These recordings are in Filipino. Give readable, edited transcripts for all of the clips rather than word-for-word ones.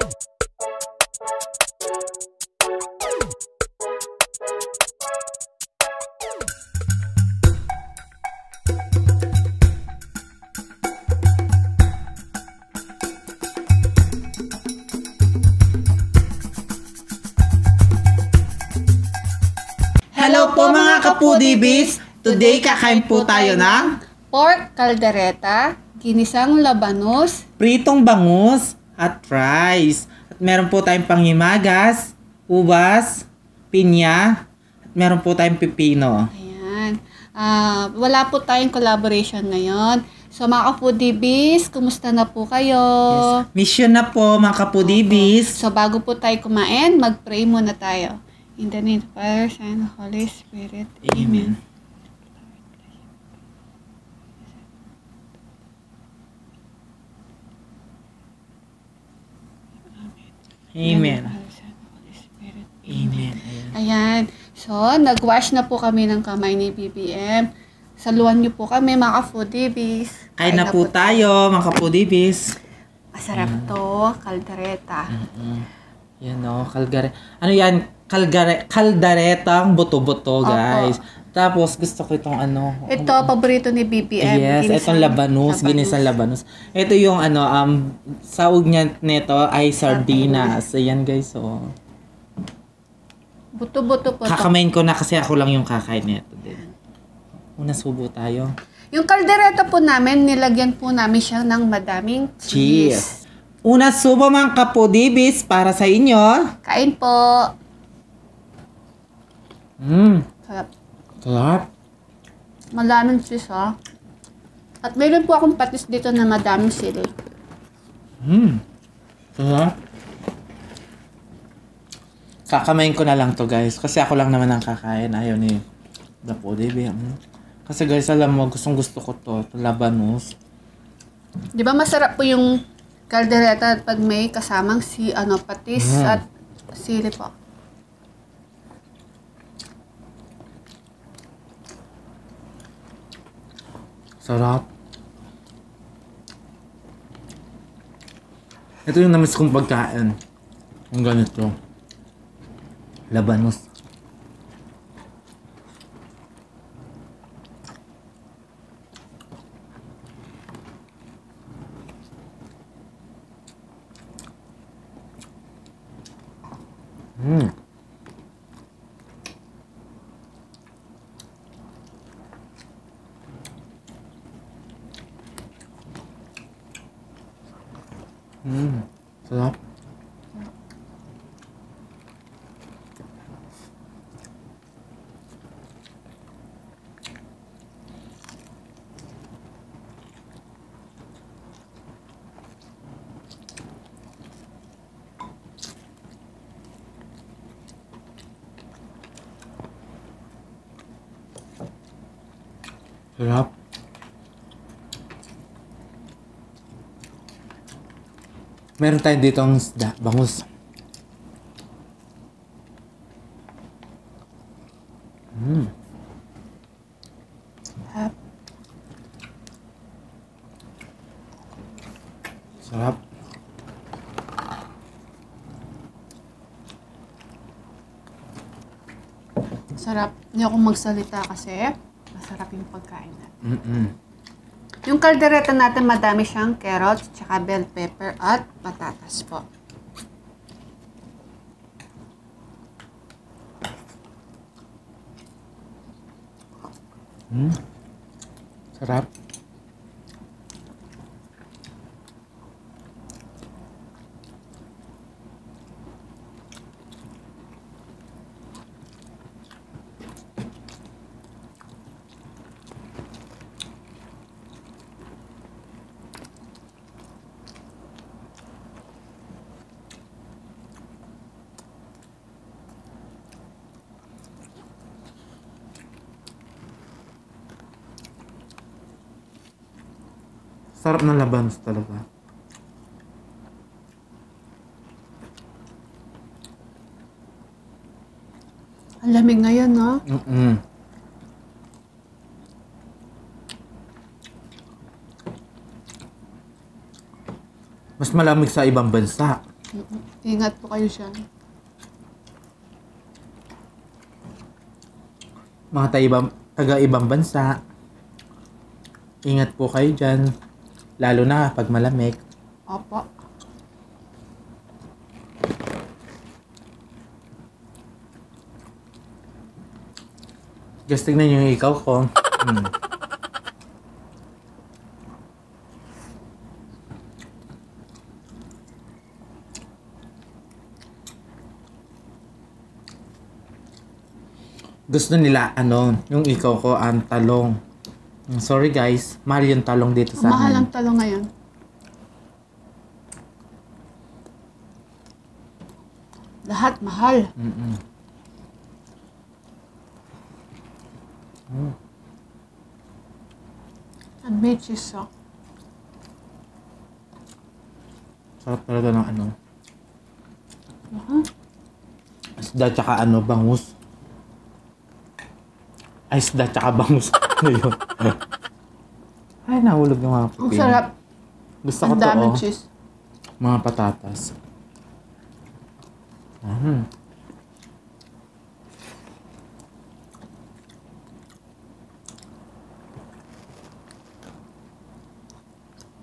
Hello po mga kapudibis! Today kakain po tayo ng pork caldereta, ginisang labanos, pritong bangus at rice. At meron po tayong panghimagas, ubas, pinya, at meron po tayong pipino. ayan. Wala po tayong collaboration ngayon. So mga kapudibis, kumusta na po kayo? Yes. Mission na po mga kapudibis. So bago po tayo kumain, mag-pray muna tayo. In the name of the Father, Son, and Holy Spirit. Amen. Amen. Amen. Ayan. So, nag-wash na po kami ng kamay ni BBM. Saluhan niyo po kami, mga ka-foodiebies. Kain na po tayo mga kapudibis. Masarap to, kaldereta. Yan o, ano yan? Kaldaretang buto-buto, guys. Tapos, gusto ko itong ano. Ito, paborito ni BBM. Yes, itong labanos, ginisang labanos. Ito yung ano, saog niya nito ay sardinas. Ayan, guys, oh. Buto-buto po. Kakamain ko na kasi ako lang yung kakain nito din. Una subo tayo. Yung kaldereta po namin, nilagyan po namin siya ng madaming cheese. Una subo mga kapudibis para sa inyo. Kain po. Sarap. Sarap. Malaming cheese, ha? At mayroon po akong patis dito na madaming sili. Sarap. Kakamain ko na lang to, guys. Kasi ako lang naman ang kakain. Ayaw ni Kapudibis. Kasi guys, alam mo, gusto ko to. Labanos. Di ba masarap po yung kaldereta pag may kasamang patis at sili po. Sarap. Ito yung namiss kong pagkain. Yung ganito. Labanos. Sarap. Sarap. Meron tayo dito ang isda, bangus. Sarap. Sarap. Sarap. Hindi ako magsalita kasi masarap yung pagkain natin. Yung kaldereta natin, madami siyang carrots, tsaka bell pepper, at patatas po. Sarap. Sarap ng labanos talaga. Ang lamig ngayon, no? Mas malamig sa ibang bansa. Ingat po kayo siya. Mga taga-ibang bansa, ingat po kayo dyan. Lalo na pag malamig. Opo. Just tignan yung ikaw ko. Gusto nila, yung ikaw ko, ang talong. Sorry guys, mahal yung talong dito sa Mahal amin. ang talong ngayon. Lahat mahal. And may cheese sauce. Sarap talaga ng Uh-huh. isda tsaka bangus. Ay, isda tsaka bangus. Ano yun? Ay, nahulog yung mga Ang pipino. sarap. Gusto ko Ang to, daming cheese. mga patatas.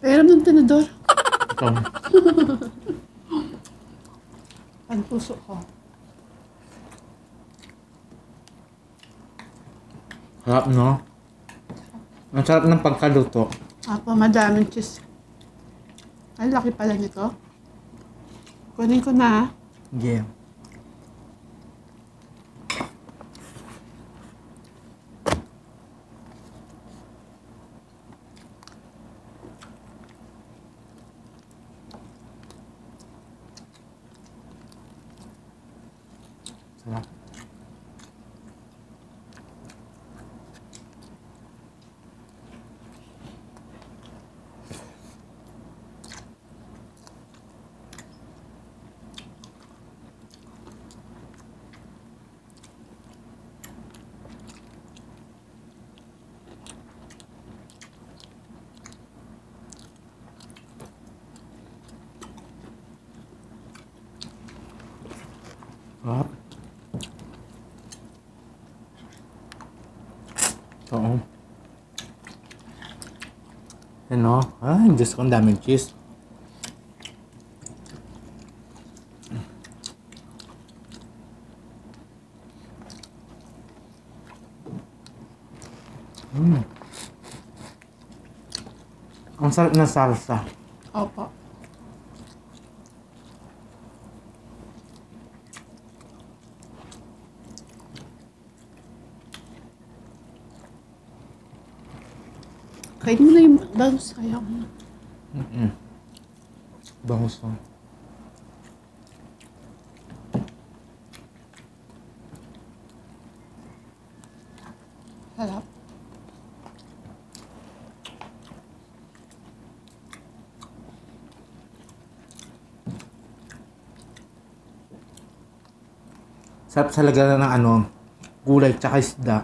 Pero ng tinidor. Ito. Ang puso ko. Sarap, no? Ang sarap ng pagkaluto. Apo, madaming cheese. Ay, laki pala nito. Kunin ko na. Yeah. Sarap. Sarap. Oo. Diyos ko, ang daming cheese. Ang sarap na salsa. Opo. Kain mo na yung bangus. Ayaw mo. Bangus lang. Sarap. Sarap talaga ng gulay tsaka isda.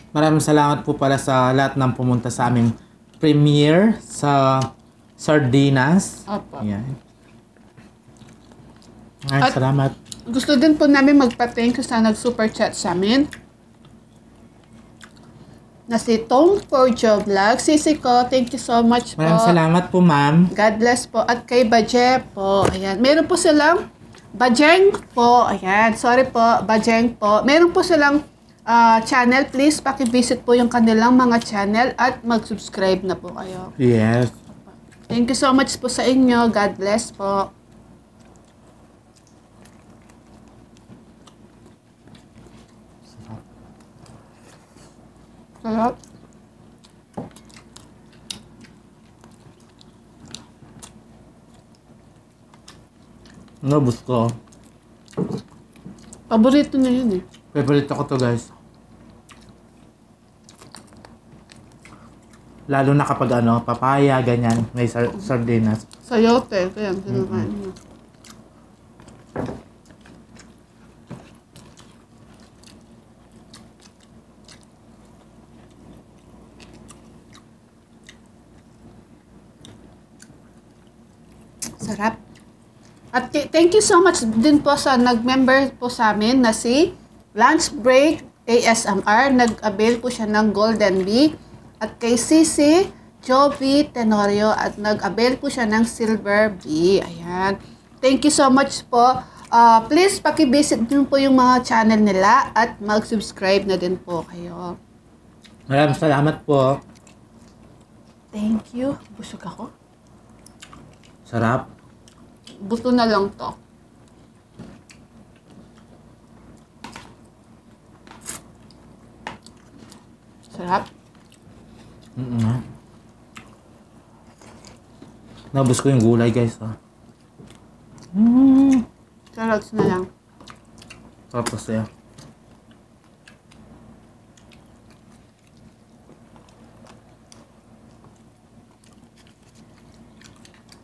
Maraming salamat po pala sa lahat ng pumunta sa aming premiere sa Sardinas. Opo. Ayan. Ay, At- salamat. Gusto din po namin magpa-thank you sa nag-super chat sa amin. Na si Tom Porjo Vlog. Sisi ko, thank you so much po. Maraming salamat po, ma'am. God bless po. At kay Baje po. Ayan. Meron po silang Bajeng po. Ayan. Sorry po. Bajeng po. Meron po silang channel. Please, paki-visit po yung kanilang mga channel at mag-subscribe na po kayo. Yes. Thank you so much po sa inyo. God bless po. Sarap. Nabos ko. Paborito niya yun eh. Favorite ko to, guys. Lalo na kapag ano, papaya, ganyan. May sardinas. Sayote. Kaya kinakain niya. Sarap. At thank you so much din po sa nag-member po sa amin na si Lunch Break ASMR. Nag-avail po siya ng Golden Bee. At kay Sisi Jovi Tenorio at nag-avail po siya ng Silver Bee. Ayan. Thank you so much po. Please paki-visit din po yung mga channel nila at mag-subscribe na din po kayo. Maraming salamat po. Thank you. Busog ako. Sarap. Buto na lang to. Sarap. Nabos ko yung gulay, guys. Carrots na lang. Tapos yan.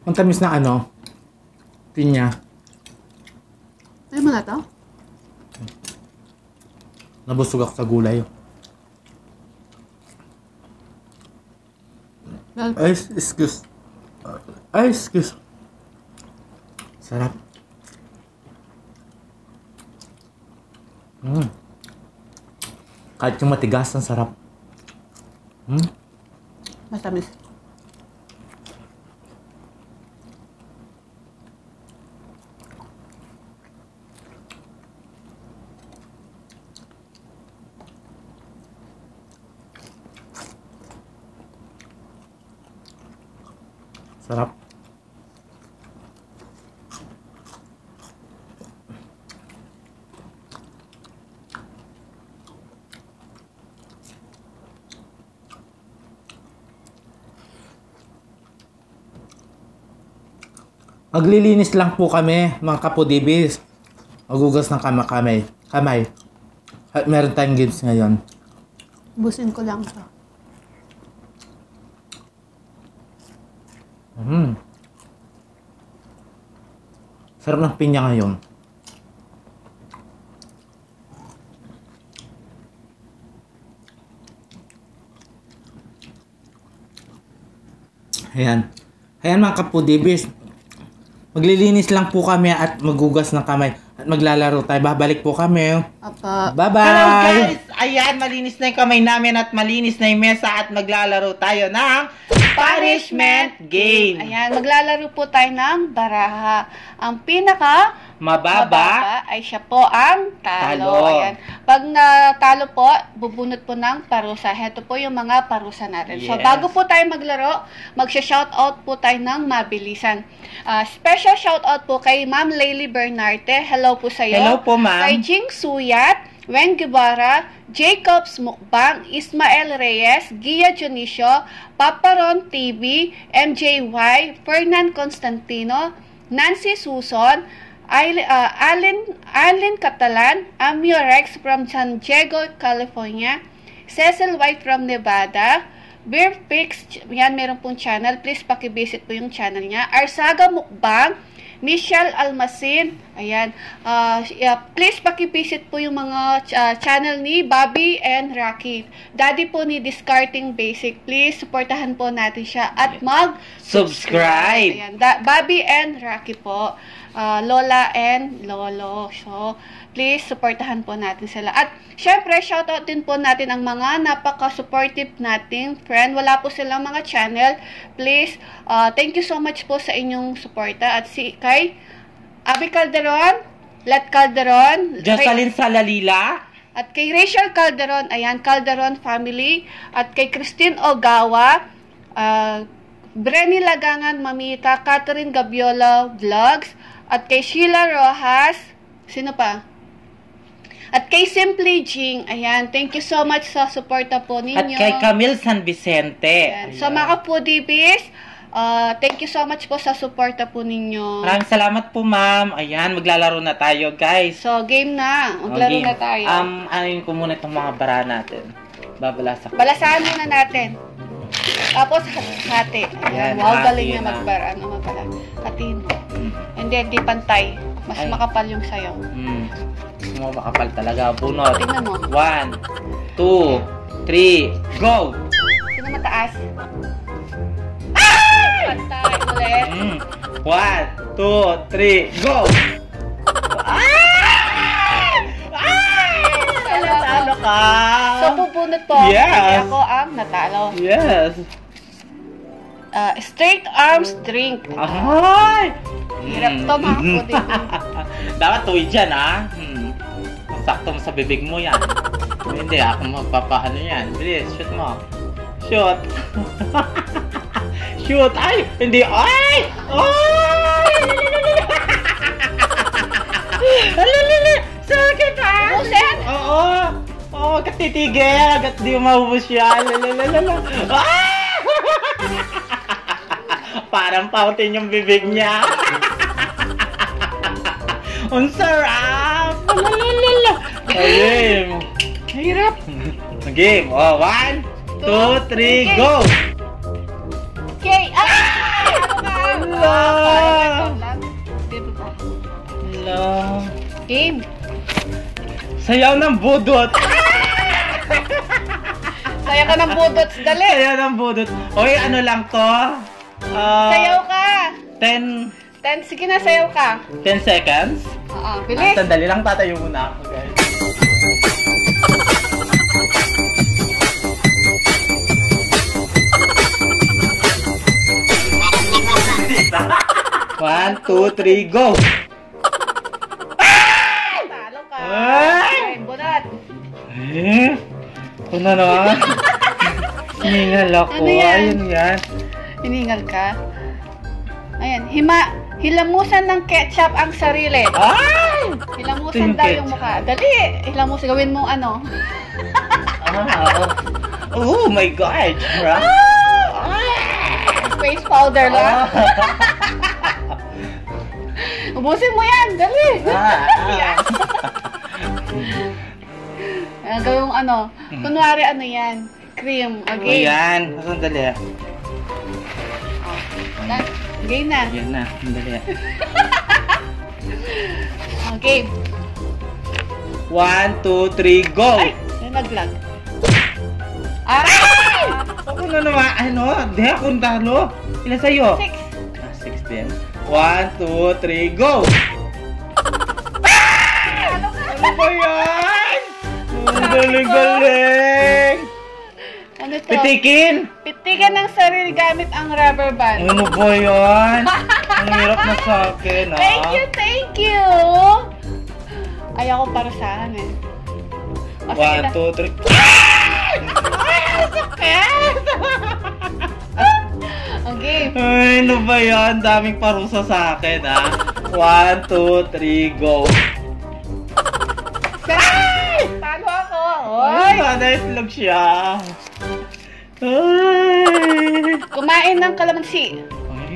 Ang tamis na ano, pinya. Ay mo na to? Nabusog ako sa gulay. Ay, excuse. Ay, excuse. Sarap. Kahit yung matigas, ang sarap. Matamis. Sarap. Maglilinis lang po kami, mga kapudibis. Magugas ng kamay. At meron tayong games ngayon. Busin ko lang to. Sarap ng pinya ngayon. Ayan. Ayan mga kapudibis. Maglilinis lang po kami at magugas ng kamay. At maglalaro tayo. Babalik po kami. Apa. Bye-bye! Hello guys! Ayan, malinis na yung kamay namin at malinis na yung mesa at maglalaro tayo ng punishment game. Ayan, maglalaro po tayo ng baraha. Ang pinaka Mababa ay siya po ang talo. Talo. Ayan. Pag natalo po, bubunot po ng parusa. Heto po yung mga parusa natin. So, Yes. bago po tayo maglaro, magsha-shoutout po tayo ng mabilisan. Special shoutout po kay Ma'am Layli Bernarte. Hello po sa'yo. Hello po, ma'am. Kay Jing Suyat, Wen Guevara, Jacobs Mukbang, Ismael Reyes, Gia Junicio, Paparon TV, MJY, Fernan Constantino, Nancy Suson, Allen Catalan, Amio Rex from San Diego, California, Cecil White from Nevada, Beer Fix, yan meron pong channel, please pakivisit po yung channel niya, Arsaga Mukbang, Michelle Almasin, ayan, please pakivisit po yung mga channel ni Bobby and Rocky, daddy po ni Discarding Basic, please supportahan po natin siya at Subscribe. Ayan, Bobby and Rocky po. Lola and Lolo. So, please, supportahan po natin sila. At, syempre, shoutout din po natin ang mga napaka-supportive nating friend. Wala po silang mga channel. Please, thank you so much po sa inyong suporta. At kay Abby Calderon, Let Calderon, Jocelyn Salalila, at kay Rachel Calderon, ayan, Calderon family. At kay Christine Ogawa, Brenny Lagangan Mamita, Catherine Gabiola Vlogs, at kay Sheila Rojas, sino pa? At kay Simply Jing, ayan, thank you so much sa suporta po ninyo. at kay Camille San Vicente. Ayan. So mga kapudibis, thank you so much po sa suporta po ninyo. Maraming salamat po, ma'am. Ayan, maglalaro na tayo, guys. So game na, maglaro Okay. na tayo. Anuin ko muna itong mga bara natin. Babalasak. Balasahan muna natin. Tapos hati. Ayan, Ayan, wow, hati galing niya na. hatiin mo. Hindi pantay. Mas Ay. makapal yung sayo. Mo makapal talaga. Bunot. Tingnan mo. 1, 2, 3, go! Sino mataas? Pantay ulit. 1, 2, 3, go! Natalo ka! So, pupunot po. Yes. Hindi ako ang natalo. Yes! Straight arms drink. Ay! Hirap to, mga puti. Dapat tuwid yan, ha? Sakto mo sa bibig mo yan. Hindi, ako magpapaano yan. Bilis, shoot mo. Shoot! Shoot! Ay! Hindi! Ay! Ay! Alalala! Sakit, ha? Ubusin? Oo! Oo, agad titigil. Agad di mo maubos yan. Lalalala. Ah! Parang fountain yung bibig niya. Ang sarap! Lalalala. Game. Hirap. Game. Oh, 1, 2, 3, go! Okay. Ano ka? Hello. Game. Sayaw ng budot. Saya ka ng budots. Dali. Sayaw ng budot. Oy, ano lang to? Sayaw ka. 10 Sige na, sayaw ka. 10 seconds? Bilis. Sandali lang, tatayo muna ako, guys. One, two, three, go! Talo ka. Ay! Bunot. Eh? Ano na? Hiningal ako. Ano yan? Ayun yan. Hiningal ka. Ayan. Hilamusan ng ketchup ang sarili. Ay! Ito Hilamusan yung daw yung ketchup. mukha. Dali. Hilamusan. Gawin mo ano. Oh my God! Right? Face powder lang. Ubusin mo yan. Dali. Yan. Gawin mo ano. Kunwari ano yan. Cream. Okay. Ayan. Sandali. Okay na. Ayan na. Sandali. Okay. 1, 2, 3, go! Ay! May naglag. Ay! Ako na naman. Ano? Di akong talo. Ilan sa'yo? 6. 6 din. 1, 2, 3, go! Ano ka? Ano ba yan? Ang galing-galing! Ano ito? Pitikin! Pitikan ng sarili gamit ang rubber band. Ano ba yan? Ang hirap na sa akin, ha? Thank you! Ayaw ko parusahan eh. O, sige 1, na. 2, 3. Okay. Ay, ano ba yan? Daming parusa sa akin, ha? 1, 2, 3, go! Talo ako. Ay, Oy! sana itlog siya. Ay. Kumain ng kalamansi. Ay.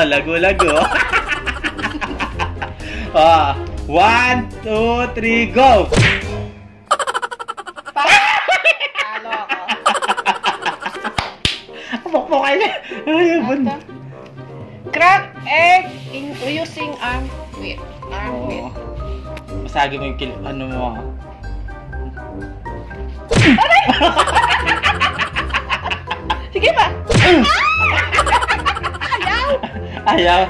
Lago-lago. 1, 2, 3, go! Talo ako. Pukpukay na. Ay, Ano to? Crack egg using arm width. Arm width. Masagi mo yung ano mo. Sige pa. Ayaw.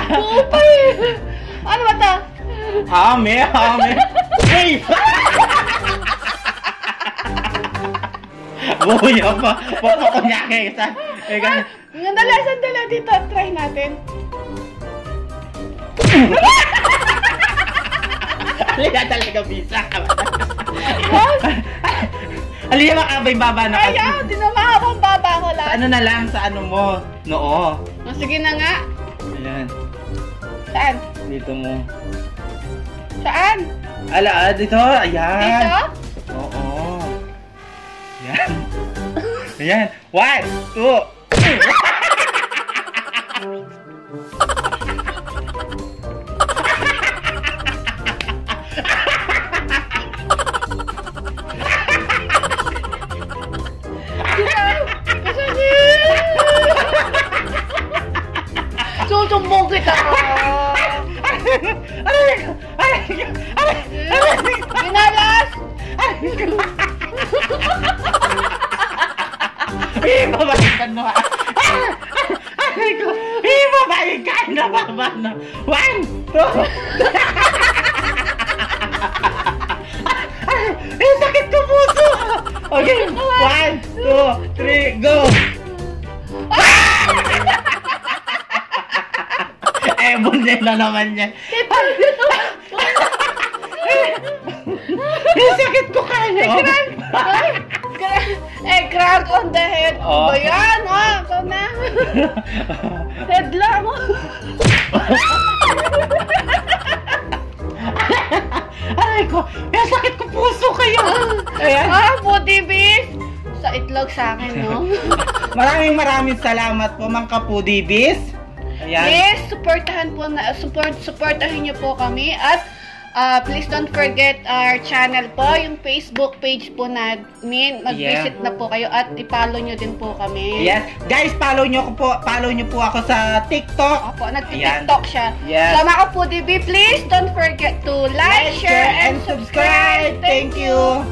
Pupay. Ano ba to? Hame. Hey! Buya pa. Pukpuk niya kayo isa. Sandali dito. Try natin. Alina talaga bisa ka. Alina makabay baba na kasi. Ayaw, di na mahabang baba ko Sa lang. ano na lang, sa ano mo. Noo. Sige na nga. Ayan. Saan? Dito mo. Saan? Dito. Ayan. Dito? Oo. Ayan. Ayan. 1, 2. Binalas! Ibabalikan mo. Aray ko. Ibabalikan na ba na? 1, 2. Sakit ko puso. Okay. 1, 2, 3, go. Bunye na naman yan. Sakit ko kayo. Crack on the head. Oh. Ba yan? Ito na. Head lang. Aray ko. Sakit ko puso kayo. Ayan. Pudi bis. Sa itlog sa akin, no? Maraming salamat po, Mang Kapudibis. Ayan. Yes, supportahan niyo po kami at please don't forget our channel po, yung Facebook page po namin. Mag-visit na po kayo at i-follow niyo din po kami. Yes. Guys, follow niyo po ako sa TikTok. Opo, nagti-TikTok siya. Yes. So mga Kapudi, please don't forget to like, share, and subscribe. Thank you.